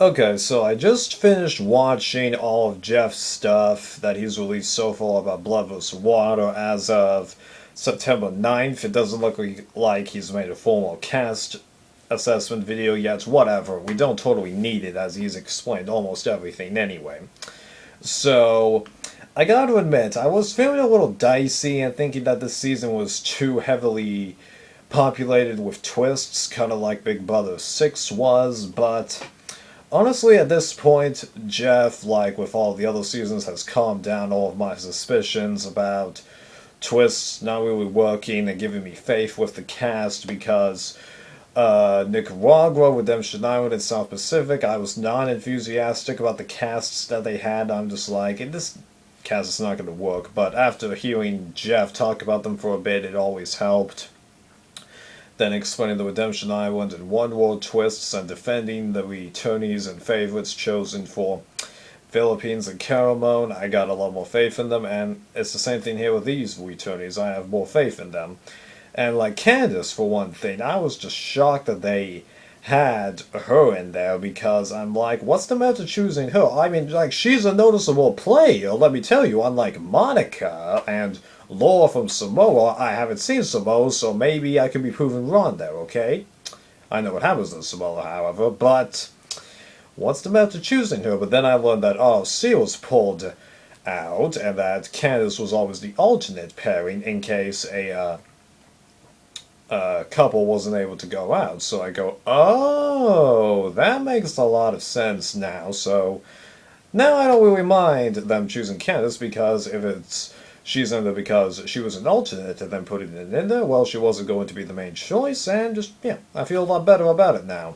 Okay, so I just finished watching all of Jeff's stuff that he's released so far about Blood vs. Water as of September 9th. It doesn't look like he's made a formal cast assessment video yet. Whatever, we don't totally need it as he's explained almost everything anyway. So, I gotta admit, I was feeling a little dicey and thinking that this season was too heavily populated with twists, kind of like Big Brother 6 was, but honestly, at this point, Jeff, like with all the other seasons, has calmed down all of my suspicions about twists not really working and giving me faith with the cast because Nicaragua, Redemption Island, and South Pacific, I was non enthusiastic about the casts that they had. I'm just like, this cast is not going to work. But after hearing Jeff talk about them for a bit, it always helped. Then explaining the Redemption Island and One World twists and defending the returnees and favorites chosen for Philippines and Caramon, I got a lot more faith in them, and it's the same thing here with these returnees. I have more faith in them. And like Candace, for one thing, I was just shocked that they had her in there because I'm like, what's the matter choosing her? I mean, like, she's a noticeable player, let me tell you, unlike Monica and Laura from Samoa. I haven't seen Samoa, so maybe I can be proven wrong there, okay? I know what happens in Samoa, however, but what's the matter choosing her? But then I learned that RC was pulled out and that Candace was always the alternate pairing in case a couple wasn't able to go out. So I go, oh, that makes a lot of sense now. So now I don't really mind them choosing Candace because if it's she's in there because she was an alternate and then putting it in there, well, she wasn't going to be the main choice, and just, yeah, I feel a lot better about it now.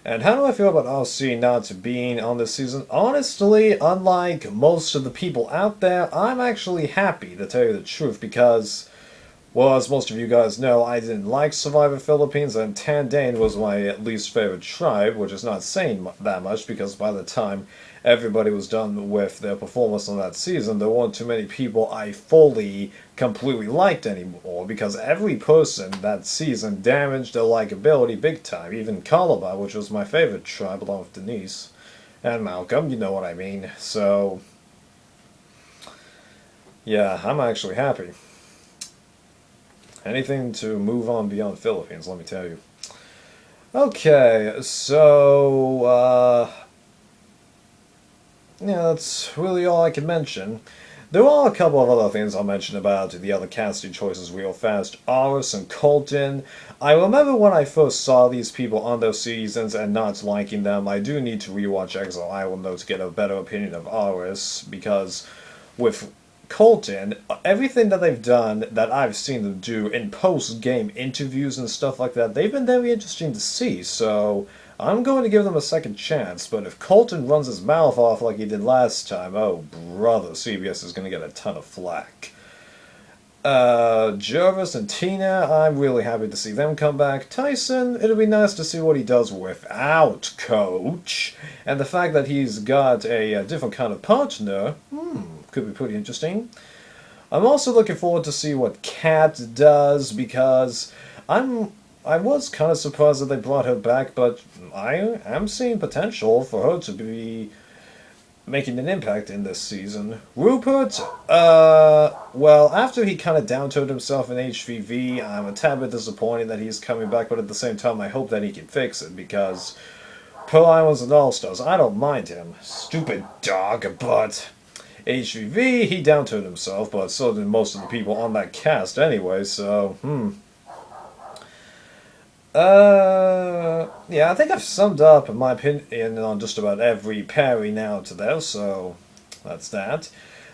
And how do I feel about RC not being on this season? Honestly, unlike most of the people out there, I'm actually happy, to tell you the truth, because, well, as most of you guys know, I didn't like Survivor Philippines, and Tandane was my least favorite tribe, which is not saying that much, because by the time everybody was done with their performance on that season, there weren't too many people I fully, completely liked anymore, because every person that season damaged their likability big time, even Calabar, which was my favorite tribe, along with Denise, and Malcolm, you know what I mean. So, yeah, I'm actually happy. Anything to move on beyond Philippines, let me tell you. Okay, so, yeah, that's really all I can mention. There are a couple of other things I'll mention about the other casting choices real fast. Aris and Colton. I remember when I first saw these people on those seasons and not liking them. I do need to rewatch Exile Island though to get a better opinion of Aris because with Colton, everything that they've done that I've seen them do in post-game interviews and stuff like that, they've been very interesting to see. So I'm going to give them a second chance, but if Colton runs his mouth off like he did last time, oh brother, CBS is going to get a ton of flack. Jervis and Tina, I'm really happy to see them come back. Tyson, it'll be nice to see what he does without Coach. And the fact that he's got a different kind of partner, could be pretty interesting. I'm also looking forward to see what Kat does because I was kind of surprised that they brought her back, but I am seeing potential for her to be making an impact in this season. Rupert, well, after he kind of downturned himself in HVV, I'm a tad bit disappointed that he's coming back, but at the same time, I hope that he can fix it because Pearl Islands and All Stars, I don't mind him. Stupid dog, but HVV, he downturned himself, but so did most of the people on that cast anyway, so, yeah, I think I've summed up my opinion on just about every pairing out there, so that's that.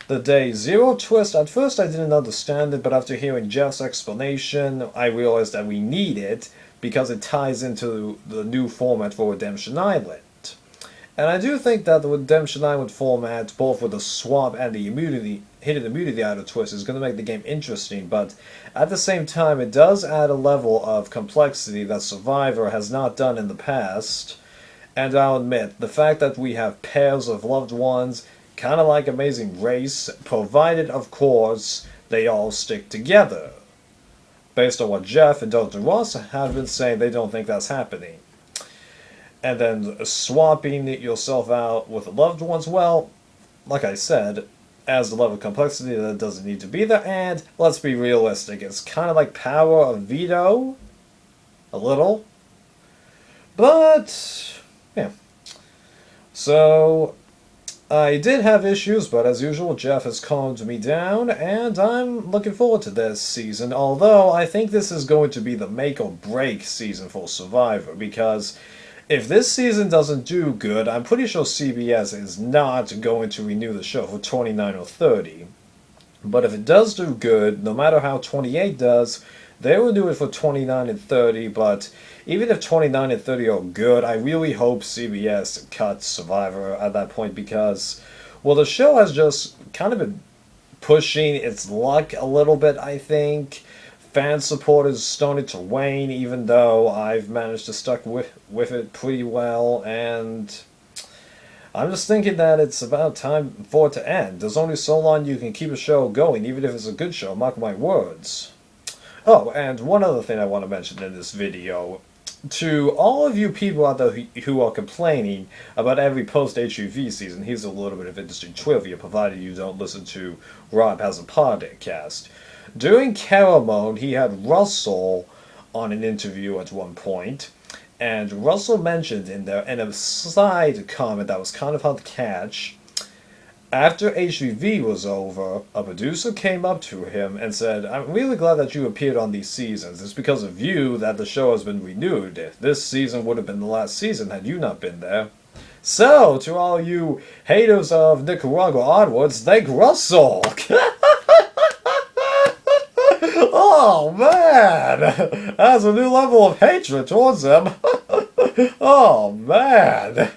The Day Zero twist, at first I didn't understand it, but after hearing Jeff's explanation, I realized that we need it because it ties into the new format for Redemption Island. And I do think that the Redemption Island format, both with the swap and the hidden immunity idol twist, is going to make the game interesting, but at the same time, it does add a level of complexity that Survivor has not done in the past. And I'll admit, the fact that we have pairs of loved ones, kind of like Amazing Race, provided, of course, they all stick together. Based on what Jeff and Dr. Ross have been saying, they don't think that's happening. and then swapping yourself out with loved ones, well, like I said, as a level of complexity that doesn't need to be there, and let's be realistic, it's kind of like Power of Veto, a little, but, yeah. So, I did have issues, but as usual, Jeff has calmed me down, and I'm looking forward to this season, although I think this is going to be the make or break season for Survivor, because if this season doesn't do good, I'm pretty sure CBS is not going to renew the show for 29 or 30. But if it does do good, no matter how 28 does, they will do it for 29 and 30, but even if 29 and 30 are good, I really hope CBS cuts Survivor at that point because, well, the show has just kind of been pushing its luck a little bit, I think. Fan support is starting to wane, even though I've managed to stuck with it pretty well, and I'm just thinking that it's about time for it to end. There's only so long you can keep a show going, even if it's a good show, mark my words. Oh, and one other thing I want to mention in this video. To all of you people out there who are complaining about every post-HUV season, here's a little bit of industry trivia, provided you don't listen to Rob Has a Podcast. During Caramone, he had Russell on an interview at one point, and Russell mentioned in there, in a side comment that was kind of hard to catch, after HVV was over, a producer came up to him and said, "I'm really glad that you appeared on these seasons. It's because of you that the show has been renewed. This season would have been the last season had you not been there." So, to all you haters of Nicaragua onwards, thank Russell! Oh, man! That's a new level of hatred towards him. Oh, man!